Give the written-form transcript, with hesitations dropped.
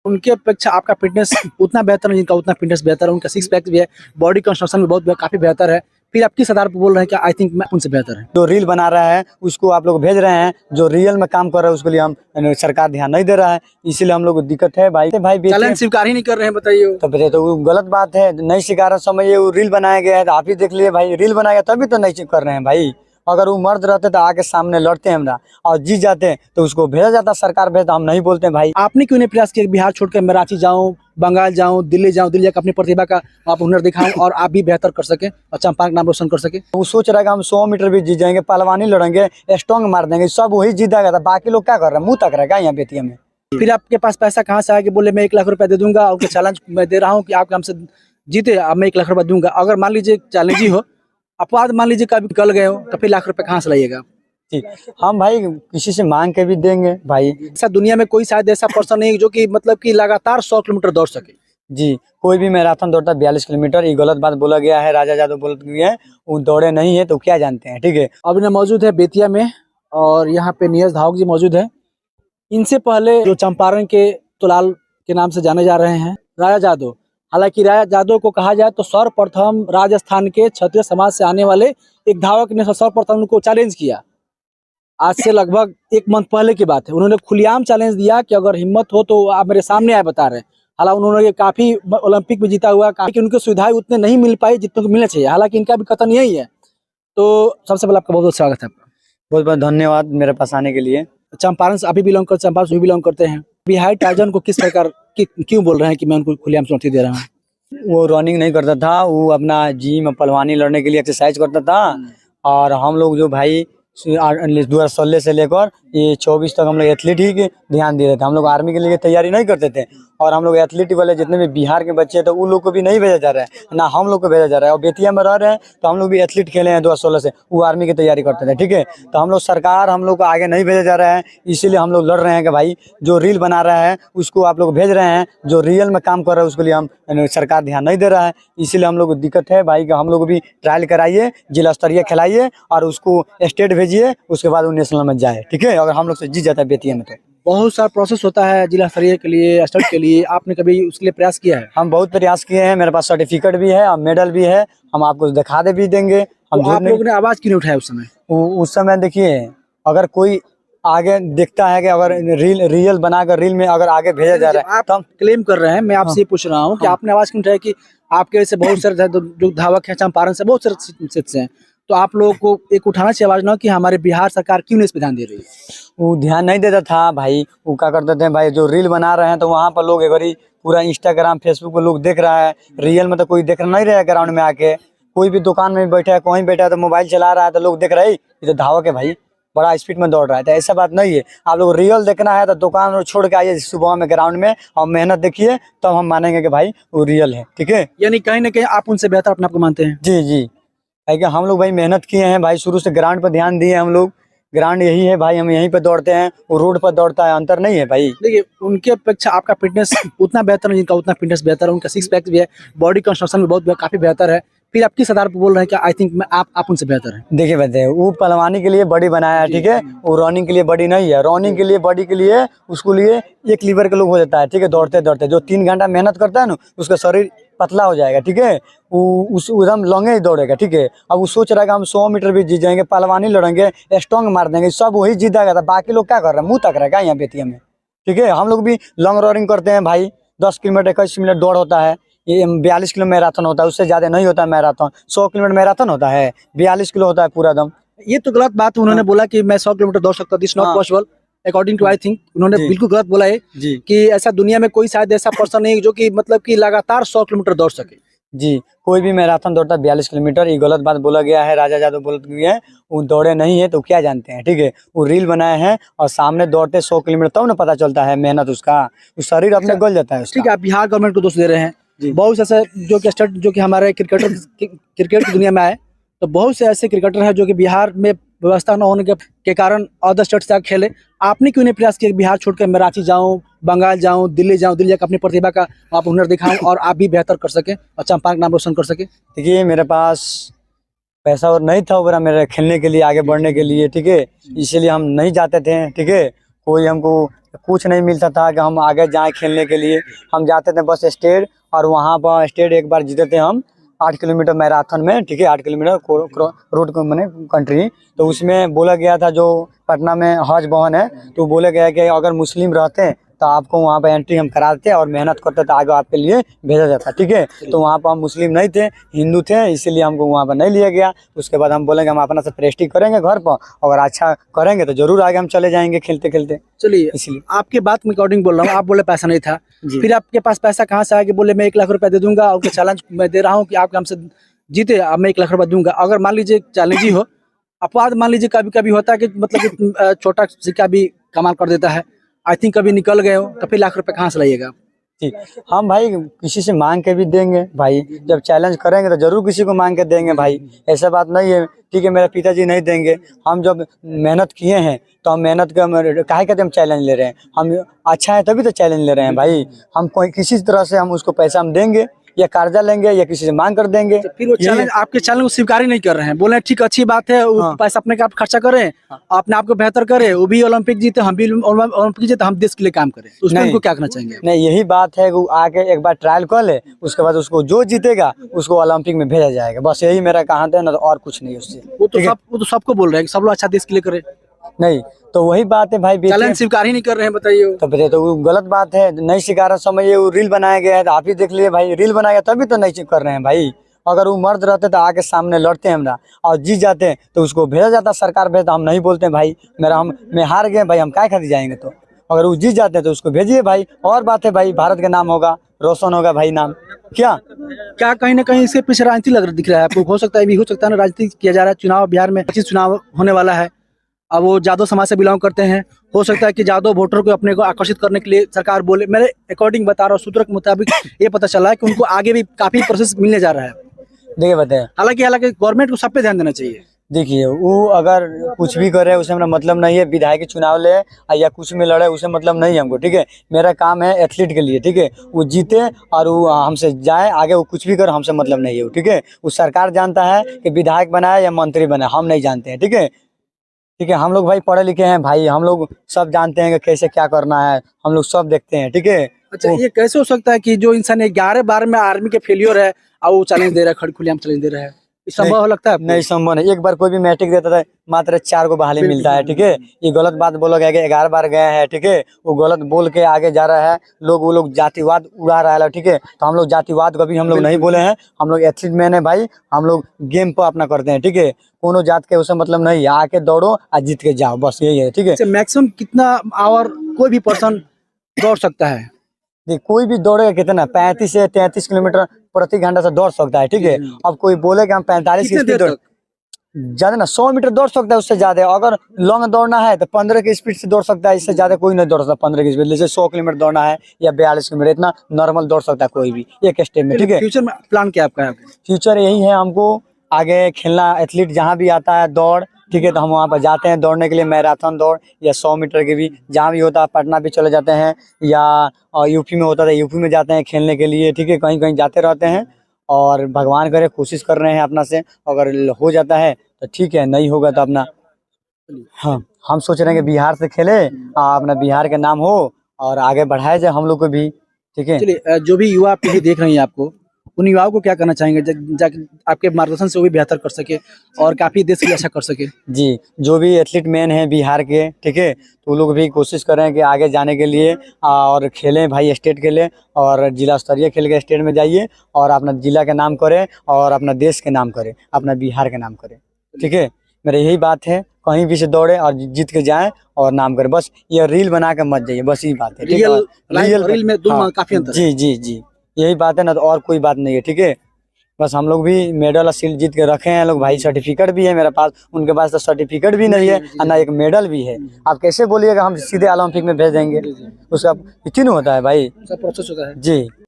उनकी अपेक्षा आपका फिटनेस उतना बेहतर है, जिनका उतना फिटनेस बेहतर है, उनका सिक्स पैक भी है, बॉडी कंस्ट्रक्शन भी काफी बेहतर है, फिर आप किस आधार पर बोल रहे हैं कि आई थिंक मैं उनसे बेहतर है? जो रील बना रहा है उसको आप लोग भेज रहे हैं, जो रियल में काम कर रहा है उसके लिए हम सरकार ध्यान नहीं दे रहा है, इसीलिए हम लोग को दिक्कत है भाई। चैलेंज स्वीकार ही नहीं कर रहे हैं, बताइए। तो वो गलत बात है, नहीं स्वीकार समय वो रील बनाया गया है, तो आप ही देख लिए भाई, रील बनाया गया तभी तो नहीं कर रहे हैं भाई। अगर वो मर्द रहते तो आगे सामने लड़ते हमरा, और जीत जाते तो उसको भेजा जाता, सरकार भेजता, हम नहीं बोलते भाई। आपने क्यों नहीं प्रयास किया बिहार छोड़कर मैं रांची जाऊं, बंगाल जाऊं, दिल्ली जाऊं, दिल्ली जाकर अपनी प्रतिभा का आप हुनर दिखाऊं और आप भी बेहतर कर सके और चंपारण नाम रोशन कर सके? वो सोच रहा है कि हम 100 मीटर भी जीत जाएंगे, पहलवानी लड़ेंगे, स्ट्रॉन्ग मार देंगे, सब वही जीतेगा, था बाकी लोग क्या कर रहे हैं, मुंह तक रहा है यहाँ बेतिया में। फिर आपके पास पैसा कहाँ से आया कि बोले मैं 1 लाख रुपया दे दूंगा और चैलेंज मैं दे रहा हूँ कि आप हमसे जीते, अब मैं 1 लाख रुपया दूंगा। अगर मान लीजिए चैलेंज ही हो, अपवाद मान लीजिए कभी कल गए हो, तो फिर 1 लाख रुपया कहाँ से लाइएगा? ठीक, हम भाई किसी से मांग के भी देंगे भाई। ऐसा दुनिया में कोई शायद ऐसा पर्सन नहीं जो कि मतलब कि लगातार 100 किलोमीटर दौड़ सके। जी, कोई भी मैराथन दौड़ता 42 किलोमीटर, ये गलत बात बोला गया है, राजा यादव बोल गए हैं, वो दौड़े नहीं है तो क्या जानते हैं, ठीक है। अभी मौजूद है बेतिया में और यहाँ पे नीरज धावक जी मौजूद है। इनसे पहले जो चंपारण के तुलाल के नाम से जाने जा रहे हैं, राजा यादव। हालांकि राजा यादव को कहा जाए तो सर्वप्रथम राजस्थान के क्षत्रिय समाज से आने वाले एक धावक ने सर्वप्रथम उनको चैलेंज किया। आज से लगभग 1 मंथ पहले की बात है। उन्होंने खुलेआम चैलेंज दिया कि अगर हिम्मत हो तो आप मेरे सामने आए, बता रहे हैं। हालांकि उन्होंने काफी ओलंपिक में जीता हुआ, काफी उनको सुविधाएं उतने नहीं मिल पाई जितने को मिलना चाहिए। हालांकि इनका भी कथन यही है। तो सबसे पहले आपका बहुत बहुत स्वागत है। बहुत बहुत धन्यवाद मेरे पास आने के लिए। चंपारण से अभी बिलोंग करते, चंपारण से भी बिलोंग करते हैं। बिहार टाइजन को किस प्रकार क्यों बोल रहे हैं कि मैं उनको खुलेआम चुनौती दे रहा हूँ? वो रनिंग नहीं करता था, वो अपना जिम पहलवानी लड़ने के लिए एक्सरसाइज करता था, और हम लोग जो भाई 2016 से लेकर ये 24 तक हम लोग एथलीट ही ध्यान दे रहे थे। हम लोग आर्मी के लिए तैयारी नहीं करते थे, और हम लोग एथलीट वाले जितने भी बिहार के बच्चे थे उन लोग को भी नहीं भेजा जा रहा है, ना हम लोग को भेजा जा रहा है। और बेतिया में रह रहे हैं तो हम लोग भी एथलीट खेले हैं 2016 से, वो आर्मी की तैयारी करते थे, ठीक है। तो हम लोग सरकार हम लोग को आगे नहीं भेजा जा रहा है, इसीलिए हम लोग लड़ रहे हैं कि भाई जो रील बना रहा है उसको आप लोग भेज रहे हैं, जो रियल में काम कर रहा है उसके लिए हम सरकार ध्यान नहीं दे रहा है, इसीलिए हम लोग को दिक्कत है भाई। कि हम लोग भी ट्रायल कराइए, जिला स्तरीय खिलाइए और उसको स्टेट भेजिए, उसके बाद वो नेशनल में जाए, ठीक है। अगर हम लोग से जीत जाता है बेतिया में तो। बहुत सारा प्रोसेस होता है जिला स्तरीय के लिए, स्टेट के लिए। आपने कभी उसके लिए प्रयास किया है? हम बहुत प्रयास किए हैं, मेरे पास सर्टिफिकेट भी है और मेडल भी है, हम आपको दिखा दे भी देंगे। हम तो आप लोगों ने आवाज क्यों नहीं उठाया उस समय? उस समय देखिए, अगर कोई आगे देखता है कि अगर रियल बनाकर रील में अगर आगे भेजा जा रहा है, आप क्लेम कर रहे हैं, मैं आपसे पूछ रहा हूँ कि आपने आवाज क्यों उठाया कि आपके ऐसे बहुत सारे जो धावक हैं चंपारण से, बहुत सारे क्षेत्र से हैं, तो आप लोगों को एक उठाना चाहिए आवाज ना कि हमारे बिहार सरकार क्यों नहीं इस पे ध्यान दे रही है? वो ध्यान नहीं देता था भाई। वो क्या करते थे भाई, जो रील बना रहे हैं तो वहाँ पर लोग एक बारी पूरा इंस्टाग्राम फेसबुक पर लोग देख रहा है, रियल में तो कोई देख नहीं रहा है। ग्राउंड में आके कोई भी दुकान में बैठा है, कहीं बैठा है तो मोबाइल चला रहा है, तो लोग देख रहे हैं ये तो धावक है भाई, बड़ा स्पीड में दौड़ रहा है। तो ऐसा बात नहीं है, आप लोग रियल देखना है तो दुकान छोड़ के आइए सुबह में ग्राउंड में और मेहनत देखिए, तब हम मानेंगे कि भाई वो रियल है, ठीक है। यानी कहीं ना कहीं आप उनसे बेहतर अपने आप को मानते हैं? जी जी, क्या हम लोग भाई मेहनत किए हैं भाई, शुरू से ग्राउंड पर ध्यान दिए हम लोग। ग्राउंड यही है भाई, हम यहीं पे दौड़ते हैं, वो रोड पर दौड़ता है, अंतर नहीं है भाई। देखिए उनकी अपेक्षा आपका फिटनेस उतना बेहतर है, जिनका उतना फिटनेस बेहतर है, उनका सिक्स पैक भी है, बॉडी कंस्ट्रक्शन भी काफी बेहतर है, फिर आप किस आधार पर बोल रहे हैं कि आई थिंक मैं आप उनसे बेहतर है? देखिए बताइए, वो पहलवानी के लिए बॉडी बनाया है, ठीक है, वो रनिंग के लिए बॉडी नहीं है। रनिंग के लिए बॉडी के लिए उसको लिए एक लीवर के लोग हो जाता है, ठीक है। दौड़ते दौड़ते जो 3 घंटा मेहनत करता है ना, उसका शरीर पतला हो जाएगा, ठीक है। वो एकदम लॉन्गे ही दौड़ेगा, ठीक है। अब वो सोच रहा है कि हम 100 मीटर भी जीत जाएंगे, पहलवानी लड़ेंगे, स्ट्रॉन्ग मार देंगे, सब वही जीतेगा, था बाकी लोग क्या कर रहे हैं, मुंह तक रहा है यहाँ बेतिया में, ठीक है। हम लोग भी लॉन्ग रनिंग करते हैं भाई, 10 किलोमीटर 21 मिनट दौड़ होता है, ये 42 किलो मैराथन होता है, उससे ज्यादा नहीं होता है मैराथन। 100 किलोमीटर मैराथन होता है, 42 किलो होता है पूरा दम। ये तो गलत बात है। उन्होंने बोला कि मैं 100 किलोमीटर दौड़ सकता हूँ, this not possible according to I think. उन्होंने बिल्कुल गलत बोला है कि ऐसा दुनिया में कोई शायद ऐसा पर्सन नहीं जो कि मतलब कि लगातार 100 किलोमीटर दौड़ सके। जी, कोई भी मैराथन दौड़ता है 42 किलोमीटर, ये गलत बात बोला गया है, राजा यादव बोल गए हैं, वो दौड़े नहीं है तो क्या जानते हैं, ठीक है। वो रील बनाए हैं और सामने दौड़ते 100 किलोमीटर, तब ना पता चलता है मेहनत उसका, वो शरीर अपने गल जाता है। ठीक है, आप बिहार गवर्नमेंट को दोष दे रहे हैं। बहुत से ऐसे जो कि हमारे क्रिकेट की दुनिया में आए, तो बहुत से ऐसे क्रिकेटर हैं जो कि बिहार में व्यवस्था न होने के कारण अदर स्टेट से खेले। आपने क्यों नहीं प्रयास किया बिहार छोड़कर मैं रांची जाऊं, बंगाल जाऊं, दिल्ली जाकर अपनी प्रतिभा का आप हुनर दिखाऊं और आप भी बेहतर कर सके और चंपारण नाम रोशन कर सके? देखिए मेरे पास पैसा और नहीं था मेरे खेलने के लिए, आगे बढ़ने के लिए, ठीक है, इसीलिए हम नहीं जाते थे, ठीक है। कोई हमको कुछ नहीं मिलता था कि हम आगे जाएं खेलने के लिए। हम जाते थे बस स्टेट, और वहाँ पर स्टेट एक बार जीते थे हम 8 किलोमीटर मैराथन में, ठीक है, 8 किलोमीटर रोड को मैंने कंट्री। तो उसमें बोला गया था, जो पटना में हज भवन है, तो बोला गया कि अगर मुस्लिम रहते तो आपको वहाँ पर एंट्री हम कराते और मेहनत करते तो आगे आपके लिए भेजा जाता, ठीक है। तो वहाँ पर हम मुस्लिम नहीं थे, हिंदू थे, इसीलिए हमको वहाँ पर नहीं लिया गया। उसके बाद हम बोलेंगे हम अपना से प्रैक्टिस करेंगे घर पर, अगर अच्छा करेंगे तो जरूर आगे हम चले जाएंगे खेलते खेलते। चलिए, इसलिए आपके बात में अकॉर्डिंग बोल रहा हूँ, आप बोले पैसा नहीं था, जी। फिर आपके पास पैसा कहाँ से आया कि बोले मैं 1 लाख रुपया दे दूंगा, और चैलेंज मैं दे रहा हूँ कि आप हमसे जीते, अब मैं 1 लाख रुपया दूंगा। अगर मान लीजिए चैलेंज ही हो, अपवाद मान लीजिए कभी कभी होता है कि मतलब कि छोटा सिक्का भी कमाल कर देता है, आई थिंक कभी निकल गए हो, तो फिर 1 लाख रुपया कहाँ से लाइएगा? ठीक, हम भाई किसी से मांग के भी देंगे भाई, जब चैलेंज करेंगे तो जरूर किसी को मांग के देंगे भाई, ऐसा बात नहीं है, ठीक है। मेरे पिताजी नहीं देंगे, हम जब मेहनत किए हैं तो हम मेहनत का काहे कहते हम चैलेंज ले रहे हैं, हम अच्छा है तभी तो चैलेंज ले रहे हैं भाई। हम कोई किसी तरह से हम उसको पैसा हम देंगे, या कर्जा लेंगे, या किसी से मांग कर देंगे। तो फिर वो चैलेंज, आपके चैलेंज को स्वीकार ही नहीं कर रहे हैं, बोले ठीक अच्छी बात है, वो हाँ। पैसा अपने का आप खर्चा करें, अपने आप को बेहतर करें, वो भी ओलंपिक जीते, हम भी ओलंपिक जीते, हम देश के लिए काम करें, उसमें नहीं। उनको क्या करना चाहेंगे? नहीं, यही बात है कि वो आके एक बार ट्रायल कर ले, उसके बाद उसको जो जीतेगा उसको ओलंपिक में भेजा जाएगा, बस यही मेरा कहानी है ना, तो और कुछ नहीं उससे। वो तो सबको बोल रहे हैं कि सब लोग अच्छा देश के लिए करें, नहीं तो वही बात है भाई, चैलेंज स्वीकार ही नहीं कर रहे हैं, बताइए। तो बताइए, तो वो गलत बात है, नहीं स्वीकार समझिए। वो रील बनाया गया है, तो आप ही देख लिए भाई, रील बनाया गया तभी तो नहीं कर रहे हैं भाई। अगर वो मर्द रहते तो आके सामने लड़ते हैं हमरा, और जीत जाते तो उसको भेजा जाता, सरकार भेजता, हम नहीं बोलते भाई, मैं हार गए भाई, हम क्या खाती जाएंगे। तो अगर वो जीत जाते हैं तो उसको भेजिए भाई, और बात है भाई, भारत का नाम होगा, रोशन होगा भाई नाम। क्या कहीं ना कहीं इसके पीछे राजनीति दिख रहा है आपको? हो सकता है, भी हो सकता है ना, राजनीति किया जा रहा है, चुनाव बिहार में 25 चुनाव होने वाला है, अब वो यादव समाज से बिलोंग करते हैं, हो सकता है कि यादव वोटर को अपने को आकर्षित करने के लिए सरकार बोले। मेरे अकॉर्डिंग बता रहा हूँ, सूत्रों के मुताबिक ये पता चला है कि उनको आगे भी काफी प्रोसेस मिलने जा रहा है। देखिए बताए, हालांकि गवर्नमेंट को सब पे ध्यान देना चाहिए। देखिए वो अगर कुछ भी करे उसे मेरा मतलब नहीं है, विधायक चुनाव ले या कुछ में लड़े उसे मतलब नहीं है हमको, ठीक है। मेरा काम है एथलीट के लिए, ठीक है, वो जीते और वो हमसे जाए आगे, वो कुछ भी करे हमसे मतलब नहीं है, ठीक है। वो सरकार जानता है कि विधायक बनाए या मंत्री बनाए, हम नहीं जानते हैं, ठीक है, ठीक है। हम लोग भाई पढ़े लिखे हैं भाई, हम लोग सब जानते हैं कि कैसे क्या करना है, हम लोग सब देखते हैं, ठीक है। अच्छा, ये कैसे हो सकता है कि जो इंसान 11 बार में आर्मी के फेलियर है और वो चैलेंज दे रहा है, खुलेआम चैलेंज दे रहा है, संभव लगता है आपको? नहीं संभव नहीं, एक बार कोई भी मैट्रिक देता था मात्र 4 को बहाली मिलता है, ठीक है। ये गलत बात बोला गया कि 11 बार गए हैं, ठीक है, वो गलत बोल के आगे जा रहा है, वो लोग जातिवाद उड़ा रहा है, ठीक है। तो हम लोग जातिवाद कभी हम लोग नहीं बोले हैं, हम लोग एथलीट मैन है भाई, हम लोग गेम पर अपना करते हैं, ठीक है। कोनो जात के उसे मतलब नहीं है, आके दौड़ो और जीत के जाओ, बस यही है, ठीक है। मैक्सिमम कितना आवर कोई भी पर्सन दौड़ सकता है? कोई भी दौड़ेगा कितना, 35 से 33 किलोमीटर प्रति घंटा से दौड़ सकता है, ठीक है। अब कोई बोले कि हम 45 की स्पीड दौड़, ज्यादा ना 100 मीटर दौड़ सकता है, उससे ज्यादा। अगर लॉन्ग दौड़ना है तो 15 की स्पीड से दौड़ सकता है, इससे ज्यादा कोई नहीं दौड़ सकता 15 की स्पीड। जैसे 100 किलोमीटर दौड़ना है या 42 किलोमीटर, इतना नॉर्मल दौड़ सकता है कोई भी एक स्टेप में, ठीक है। फ्यूचर में प्लान क्या आपका है? फ्यूचर यही है, हमको आगे खेलना, एथलीट जहाँ भी आता है दौड़, ठीक है, तो हम वहाँ पर जाते हैं दौड़ने के लिए, मैराथन दौड़ या 100 मीटर की भी, जहाँ भी होता है, पटना भी चले जाते हैं, या यूपी में होता था यूपी में जाते हैं खेलने के लिए, ठीक है, कहीं कहीं जाते रहते हैं। और भगवान करे, कोशिश कर रहे हैं अपना से, अगर हो जाता है तो ठीक है, नहीं होगा तो अपना, हाँ, हम सोच रहे हैं कि बिहार से खेले, अपना बिहार का नाम हो और आगे बढ़ाया जाए हम लोग को भी, ठीक है। चलिए, जो भी युवा पीढ़ी देख रही है आपको, उन युवाओं को क्या करना चाहेंगे जाके आपके मार्गदर्शन से वो भी बेहतर कर सके और काफी देश के लिए अच्छा कर सके? जी, जो भी एथलीट मैन है बिहार के, ठीक है, तो वो लोग भी कोशिश करें कि आगे जाने के लिए और खेलें भाई, स्टेट के लिए, और जिला स्तरीय खेल के स्टेट में जाइए और अपना जिला का नाम करें और अपना देश के नाम करें, अपना बिहार का नाम करें, ठीक है। मेरा यही बात है, कहीं भी से दौड़े और जीत के जाएं और नाम करें, बस ये रील बना के मत जाइए, बस यही बात है, ठीक है। रील में दोनों काफी अंतर है। जी जी जी, यही बात है ना, तो और कोई बात नहीं है, ठीक है। बस हम लोग भी मेडल और शील्ड जीत के रखे हैं लोग भाई, सर्टिफिकेट भी है मेरे पास, उनके पास तो सर्टिफिकेट भी नहीं है और ना एक मेडल भी है। आप कैसे बोलिएगा हम सीधे ओलंपिक में भेज देंगे, उसका इतनी होता है भाई, सब प्रोसेस होता है जी।